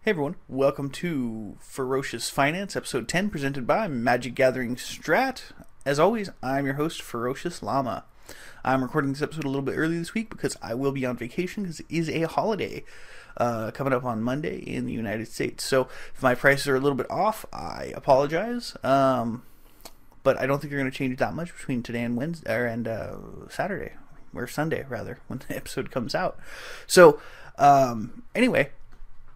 Hey everyone, welcome to Ferocious Finance, episode 10, presented by MagicGatheringStrat. As always, I'm your host, Ferociousllama. I'm recording this episode a little bit early this week because I will be on vacation because it is a holiday coming up on Monday in the United States. So if my prices are a little bit off, I apologize. But I don't think they're going to change that much between today and Saturday, or Sunday rather, when the episode comes out. So anyway,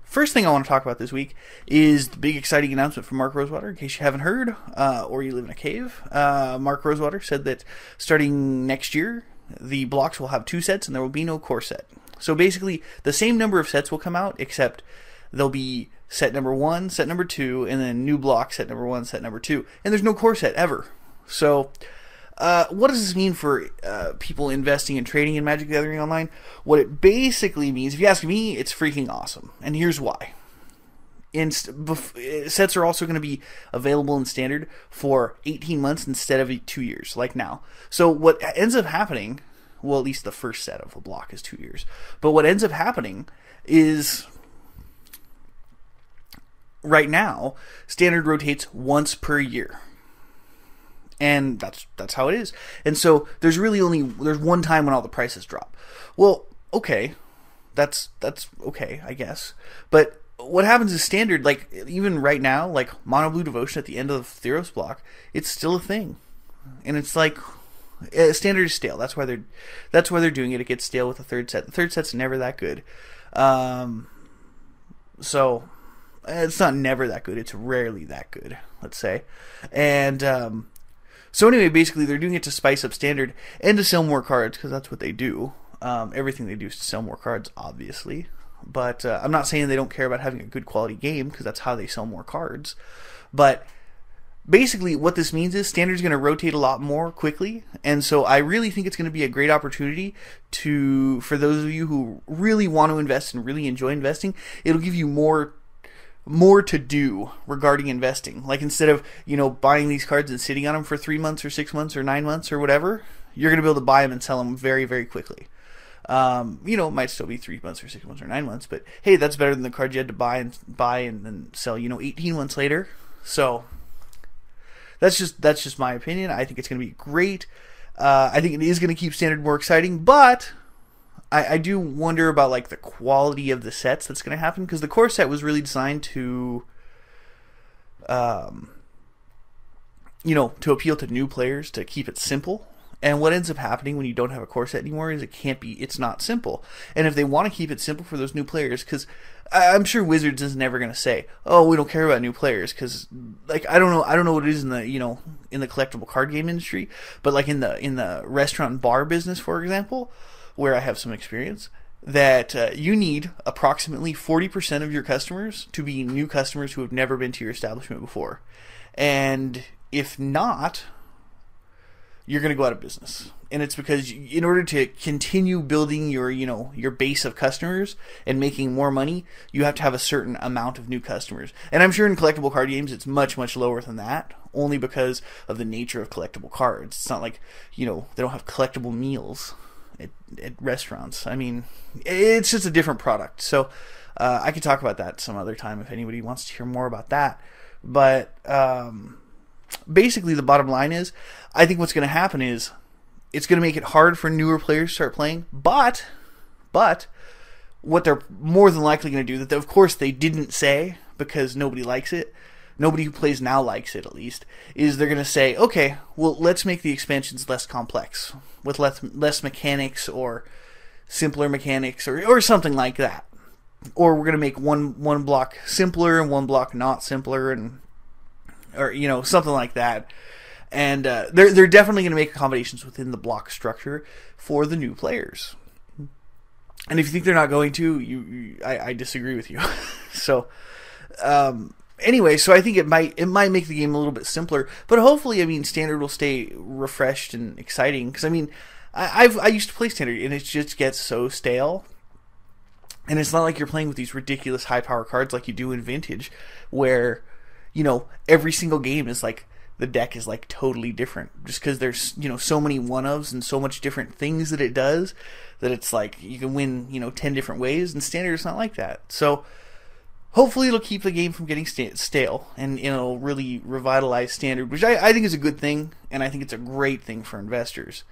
first thing I want to talk about this week is the big exciting announcement from Mark Rosewater. In case you haven't heard, or you live in a cave, Mark Rosewater said that starting next year, the blocks will have 2 sets and there will be no core set. So basically, the same number of sets will come out, except there'll be set number 1, set number 2, and then new block, set number 1, set number 2. And there's no core set ever. So what does this mean for people investing and trading in Magic Gathering Online? What it basically means, if you ask me, it's freaking awesome. And here's why. Sets are also going to be available in Standard for 18 months instead of 2 years, like now. So what ends up happening, well, at least the first set of a block is 2 years. But what ends up happening is, right now, Standard rotates once per year. And that's how it is. And so there's one time when all the prices drop. Well, okay, that's okay, I guess. But what happens is Standard, like even right now, like Mono Blue Devotion at the end of the Theros block, it's still a thing, and it's like Standard is stale. That's why they're doing it. It gets stale with the third set. The third set's never that good. So it's not never that good. It's rarely that good, let's say, and. So anyway, basically they're doing it to spice up Standard and to sell more cards, because that's what they do. Everything they do is to sell more cards, obviously. But I'm not saying they don't care about having a good quality game, because that's how they sell more cards. But basically what this means is Standard's going to rotate a lot more quickly. And so I really think it's going to be a great opportunity for those of you who really want to invest and really enjoy investing. It'll give you more to do regarding investing. Like instead of, buying these cards and sitting on them for 3 months or 6 months or 9 months or whatever, you're going to be able to buy them and sell them very, very quickly. It might still be 3 months or 6 months or 9 months, but hey, that's better than the card you had to buy and then sell, 18 months later. So that's just my opinion. I think it's going to be great. I think it is going to keep Standard more exciting, but I do wonder about like the quality of the sets that's going to happen, because the core set was really designed to, to appeal to new players, to keep it simple. And what ends up happening when you don't have a core set anymore is it's not simple. And if they want to keep it simple for those new players, because I'm sure Wizards is never going to say, oh, we don't care about new players, because like I don't know what it is in the in the collectible card game industry, but like in the restaurant and bar business, for example, where I have some experience, that you need approximately 40% of your customers to be new customers who have never been to your establishment before. And if not, you're going to go out of business. And it's because in order to continue building your base of customers and making more money, you have to have a certain amount of new customers. And I'm sure in collectible card games it's much, much lower than that, only because of the nature of collectible cards. It's not like, they don't have collectible meals at restaurants. I mean, it's just a different product. So I could talk about that some other time if anybody wants to hear more about that. But basically the bottom line is, I think what's going to happen is it's going to make it hard for newer players to start playing. But what they're more than likely going to do, that of course they didn't say because nobody likes it, nobody who plays now likes it at least, is they're going to say, okay, well, let's make the expansions less complex, with less mechanics or simpler mechanics or something like that. Or we're going to make one block simpler and one block not simpler, or something like that. And they're definitely going to make accommodations within the block structure for the new players. And if you think they're not going to, I disagree with you. So anyway, so I think it might make the game a little bit simpler, but hopefully, Standard will stay refreshed and exciting. Because I used to play Standard, and it just gets so stale. And it's not like you're playing with these ridiculous high power cards like you do in Vintage, where every single game is like the deck is like totally different, just because there's so many one-ofs and so much different things that it does, that it's like you can win 10 different ways. And Standard is not like that. So hopefully it'll keep the game from getting stale, and it'll really revitalize Standard, which I think is a good thing, and I think it's a great thing for investors.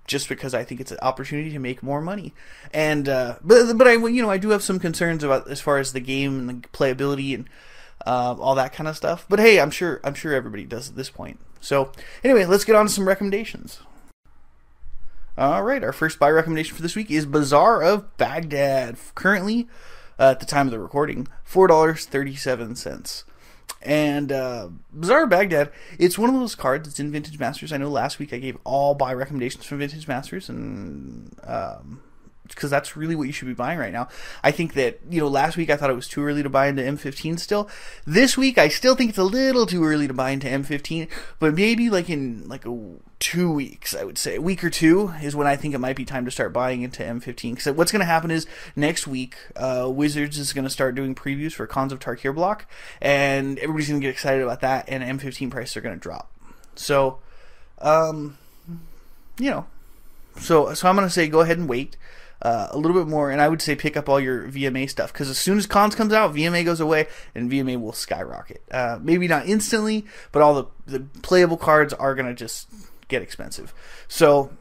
Just because I think it's an opportunity to make more money, and but I do have some concerns about as far as the game and the playability and all that kind of stuff. But hey, I'm sure everybody does at this point. So anyway, let's get on to some recommendations. All right, our first buy recommendation for this week is Bazaar of Baghdad. Currently, at the time of the recording, $4.37. And Bazaar of Baghdad, it's one of those cards that's in Vintage Masters. I know last week I gave all buy recommendations from Vintage Masters, and because that's really what you should be buying right now. I think that, last week I thought it was too early to buy into M15 still. This week I still think it's a little too early to buy into M15, but maybe in 2 weeks, I would say. A week or two is when I think it might be time to start buying into M15. Because what's going to happen is next week, Wizards is going to start doing previews for Khans of Tarkir block, and everybody's going to get excited about that, and M15 prices are going to drop. So, so I'm going to say go ahead and wait a little bit more, and I would say pick up all your VMA stuff, because as soon as Khans comes out, VMA goes away, and VMA will skyrocket. Maybe not instantly, but all the playable cards are going to just get expensive. So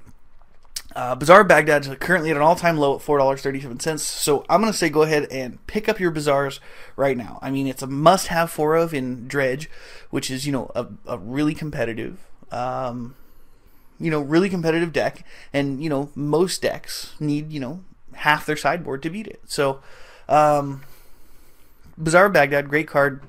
Bazaar of Baghdad is currently at an all-time low at $4.37. So I'm going to say go ahead and pick up your Bazaars right now. I mean, it's a must-have for of in Dredge, which is a really competitive really competitive deck, and most decks need half their sideboard to beat it. So Bazaar of Baghdad, great card,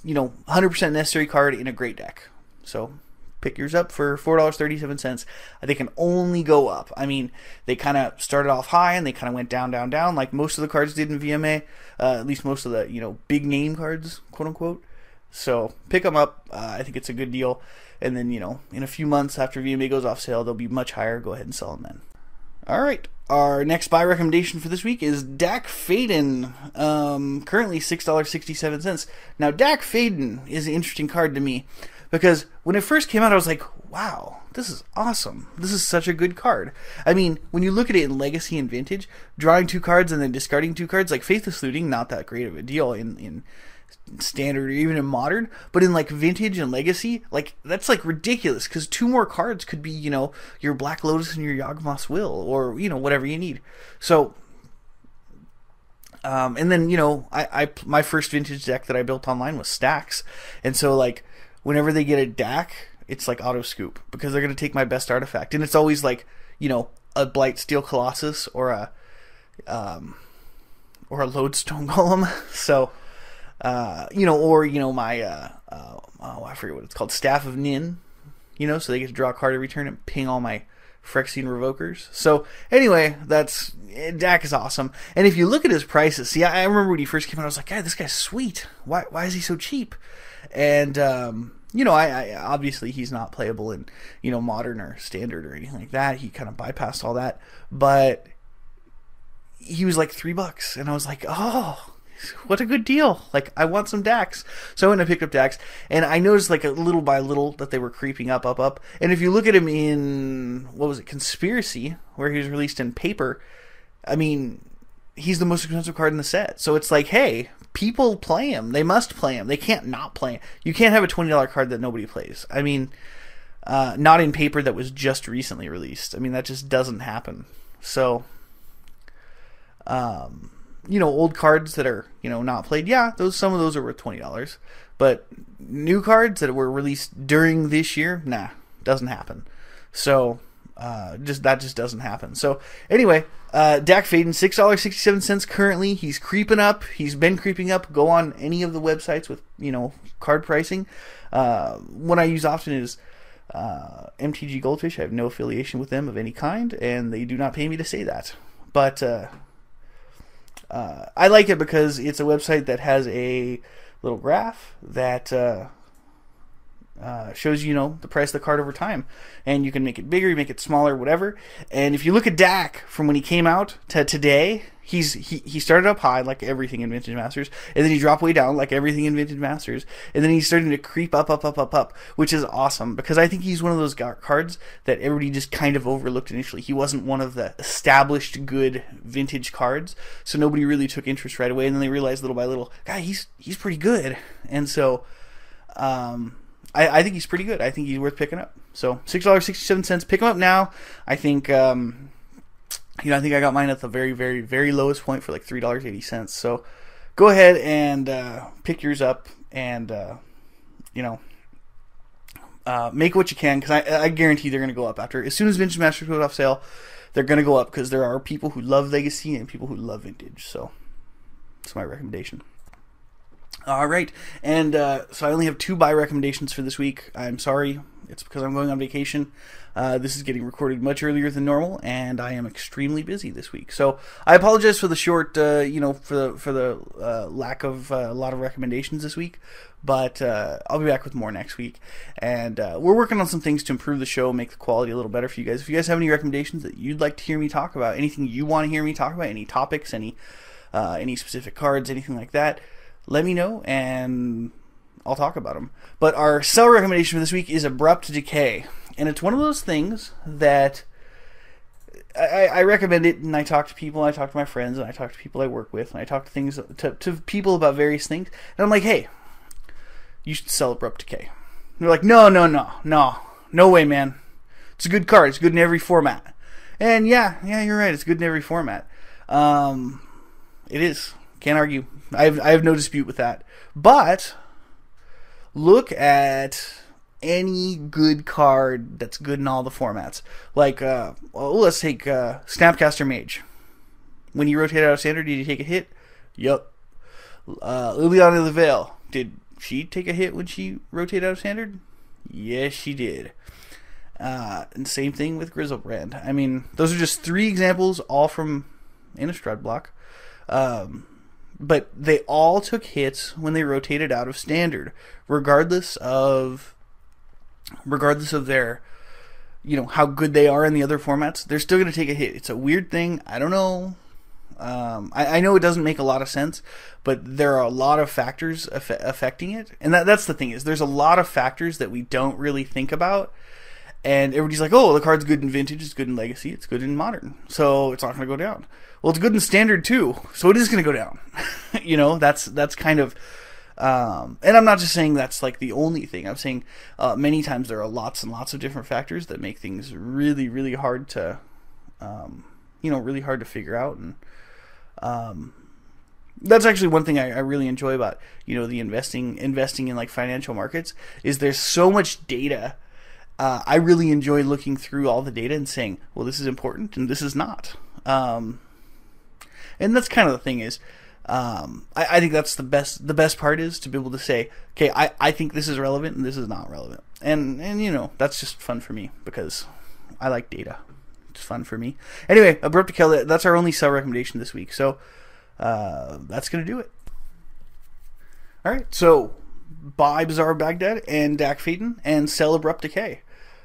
100% necessary card in a great deck. So pick yours up for $4.37. They can only go up. I mean, they kind of started off high and they kind of went down, like most of the cards did in VMA. At least most of the big name cards, quote unquote. So pick them up. I think it's a good deal. And then in a few months after VMA goes off sale, they'll be much higher. Go ahead and sell them then. All right. Our next buy recommendation for this week is Dak Faden, currently $6.67. Now, Dak Faden is an interesting card to me, because when it first came out, I was like, wow, this is awesome. This is such a good card. I mean, when you look at it in Legacy and Vintage, drawing 2 cards and then discarding 2 cards, like Faithless Looting, not that great of a deal in Standard or even in Modern, but in Vintage and Legacy, that's ridiculous, because 2 more cards could be your Black Lotus and your Yawgmoth's Will, or whatever you need. So and then I my first Vintage deck that I built online was Stacks, and so whenever they get a Dak, it's auto scoop, because they're going to take my best artifact, and it's always a Blightsteel Colossus or a Lodestone Golem. So my I forget what it's called, Staff of Nin, so they get to draw a card every turn and ping all my Phyrexian Revokers. So anyway, Dak is awesome. And if you look at his prices, see, I remember when he first came out, I was like, God, this guy's sweet. Why is he so cheap? And I obviously he's not playable in Modern or Standard or anything like that. He kind of bypassed all that, but he was $3, and I was like, oh, what a good deal. I want some Dax. So I went and picked up Dax, and I noticed a little by little that they were creeping up. And if you look at him in, Conspiracy, where he was released in paper, I mean, he's the most expensive card in the set. So it's hey, people play him. They must play him. They can't not play him. You can't have a $20 card that nobody plays. I mean, not in paper that was just recently released. I mean, that just doesn't happen. So old cards that are, not played, yeah, some of those are worth $20. But new cards that were released during this year, nah, doesn't happen. So, that just doesn't happen. So, anyway, Dak Faden, $6.67 currently. He's creeping up. He's been creeping up. Go on any of the websites with, card pricing. One I use often is MTG Goldfish. I have no affiliation with them of any kind, and they do not pay me to say that. But I like it because it's a website that has a little graph that shows you know the price of the card over time, and you can make it bigger, you make it smaller, whatever. And if you look at Dak from when he came out to today, he started up high like everything in Vintage Masters, and then he dropped way down like everything in Vintage Masters, and then he's starting to creep up, which is awesome because I think he's one of those cards that everybody just kind of overlooked initially. He wasn't one of the established good vintage cards, so nobody really took interest right away, and then they realized little by little, guy, he's pretty good, and so. I think he's pretty good. I think he's worth picking up. So $6.67. Pick him up now. I think I think I got mine at the very, very, very lowest point for like $3.80. So go ahead and pick yours up, and make what you can, because I guarantee they're going to go up after. As soon as Vintage Masters goes off sale, they're going to go up because there are people who love Legacy and people who love Vintage. So that's my recommendation. All right, and so I only have 2 buy recommendations for this week. I'm sorry, it's because I'm going on vacation. This is getting recorded much earlier than normal, and I am extremely busy this week. So I apologize for the short, for the lack of a lot of recommendations this week. But I'll be back with more next week, and we're working on some things to improve the show, make the quality a little better for you guys. If you guys have any recommendations that you'd like to hear me talk about, anything you want to hear me talk about, any topics, any specific cards, anything like that, let me know, and I'll talk about them. But our sell recommendation for this week is Abrupt Decay. And it's one of those things that I recommend it, and I talk to people, and I talk to my friends, and I talk to people I work with, and I talk to people about various things. And I'm like, hey, you should sell Abrupt Decay. And they're like, no way, man. It's a good card. It's good in every format. And yeah, you're right. It's good in every format. It is. Can't argue. I have no dispute with that. But look at any good card that's good in all the formats. Like, let's take Snapcaster Mage. When you rotate out of Standard, did he take a hit? Yup. Liliana of the Veil. Did she take a hit when she rotated out of Standard? Yes, she did. And same thing with Grizzlebrand. I mean, those are just 3 examples, all from Innistrad block. But they all took hits when they rotated out of Standard, regardless of their, how good they are in the other formats. They're still going to take a hit. It's a weird thing. I don't know. I know it doesn't make a lot of sense, but there are a lot of factors affecting it. And that's the thing, is there's a lot of factors that we don't really think about. And everybody's like, oh, the card's good in Vintage, it's good in Legacy, it's good in Modern, so it's not going to go down. Well, it's good in Standard too, so it is going to go down. That's kind of, and I'm not just saying that's like the only thing. I'm saying many times there are lots and lots of different factors that make things really, really hard to, really hard to figure out. And that's actually one thing I really enjoy about, the investing in like financial markets, is there's so much data. I really enjoy looking through all the data and saying, well, this is important and this is not. And that's kind of the thing is, I think that's the best part is to be able to say, okay, I think this is relevant and this is not relevant. And that's just fun for me because I like data. It's fun for me. Anyway, Abrupt Decay, that's our only sell recommendation this week. So that's going to do it. All right, so buy Bazaar of Baghdad and Dak Phaeton and sell Abrupt Decay.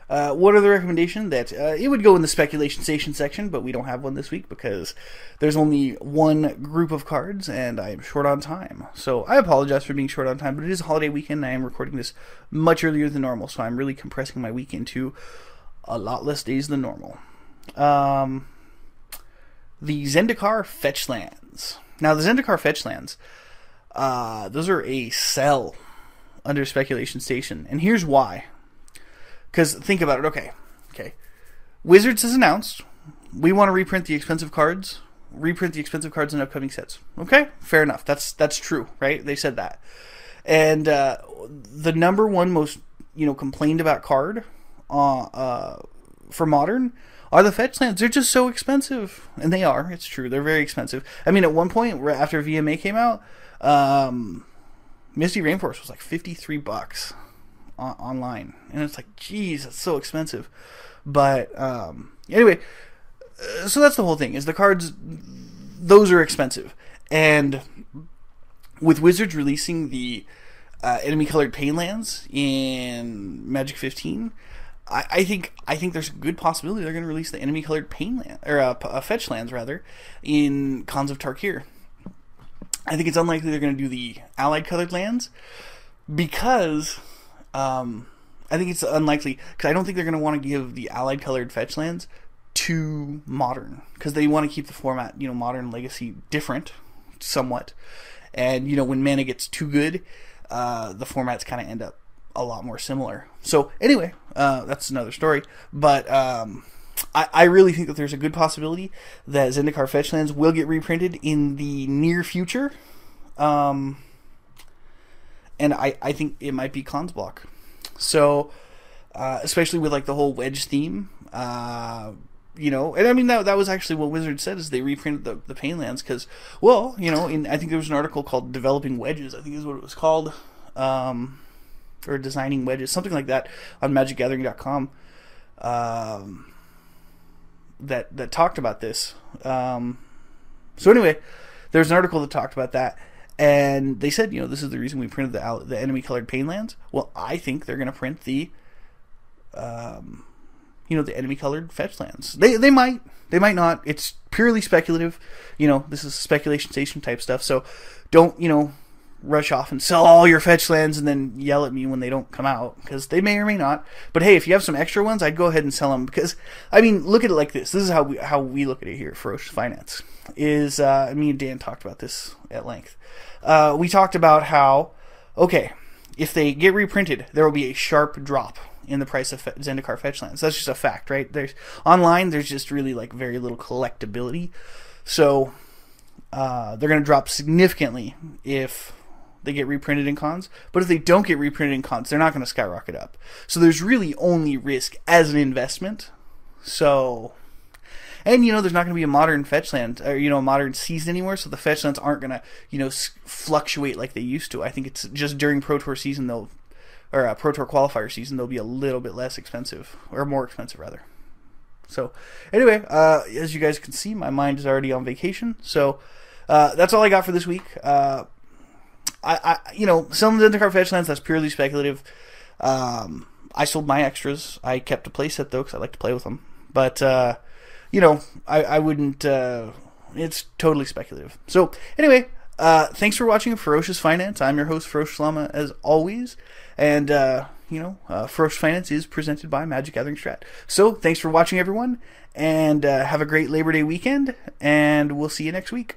What other recommendation? That it would go in the speculation station section, but we don't have one this week because there's only one group of cards and I am short on time. So I apologize for being short on time, but it is a holiday weekend and I am recording this much earlier than normal, so I'm really compressing my week into a lot less days than normal. The Zendikar Fetchlands. Now, the Zendikar Fetchlands, those are a sell under speculation station, and here's why. Because think about it. Okay. Wizards has announced we want to reprint the expensive cards in upcoming sets. Okay, fair enough. That's true, right? They said that. And the number one most complained about card for Modern are the Fetchlands. They're just so expensive, and they are. It's true. They're very expensive. I mean, at one point after VMA came out, Misty Rainforest was like $53 online, and it's like, geez, that's so expensive. But anyway, so that's the whole thing, is the cards, those are expensive. And with Wizards releasing the enemy colored pain lands in Magic 15. I think there's a good possibility they're going to release the enemy colored pain land, or fetch lands rather, in Khans of Tarkir. I think it's unlikely they're going to do the allied colored lands because I think it's unlikely because I don't think they're going to want to give the allied colored fetch lands to modern because they want to keep the format, modern legacy different somewhat, and when mana gets too good, the formats kind of end up a lot more similar. So anyway, that's another story. But I really think that there's a good possibility that Zendikar fetch lands will get reprinted in the near future. And I think it might be Khans block. So especially with like the whole wedge theme, and I mean that was actually what Wizards said is they reprinted the pain lands because, well, I think there was an article called Developing Wedges, I think is what it was called, or Designing Wedges, something like that, on MagicGathering.com, that talked about this. So anyway, there's an article that talked about that, and they said, this is the reason we printed the enemy colored pain lands. Well, I think they're going to print the the enemy colored fetch lands. They might not. It's purely speculative. This is speculation station type stuff. So don't rush off and sell all your fetch lands and then yell at me when they don't come out, because they may or may not. But hey, if you have some extra ones, I'd go ahead and sell them, because I mean, look at it like this. This is how we look at it here at Ferocious Finance. Is me and Dan talked about this at length. We talked about how, okay, if they get reprinted, there will be a sharp drop in the price of Zendikar fetch lands. That's just a fact, right? There's just really like very little collectability, so they're going to drop significantly if they get reprinted in Khans. But if they don't get reprinted in Khans, they're not going to skyrocket up. So there's really only risk as an investment. So, and there's not going to be a modern fetch land, or a modern season anymore. So the fetch lands aren't going to fluctuate like they used to. I think it's just during Pro Tour season Pro Tour qualifier season they'll be a little bit less expensive, or more expensive rather. So anyway, as you guys can see, my mind is already on vacation. So that's all I got for this week. Selling Zendikar fetch lands, that's purely speculative. I sold my extras. I kept a playset though, because I like to play with them. But I wouldn't. It's totally speculative. So anyway, thanks for watching Ferocious Finance. I'm your host, Ferociousllama, as always. And Ferocious Finance is presented by MagicGatheringStrat. So thanks for watching, everyone, and have a great Labor Day weekend. And we'll see you next week.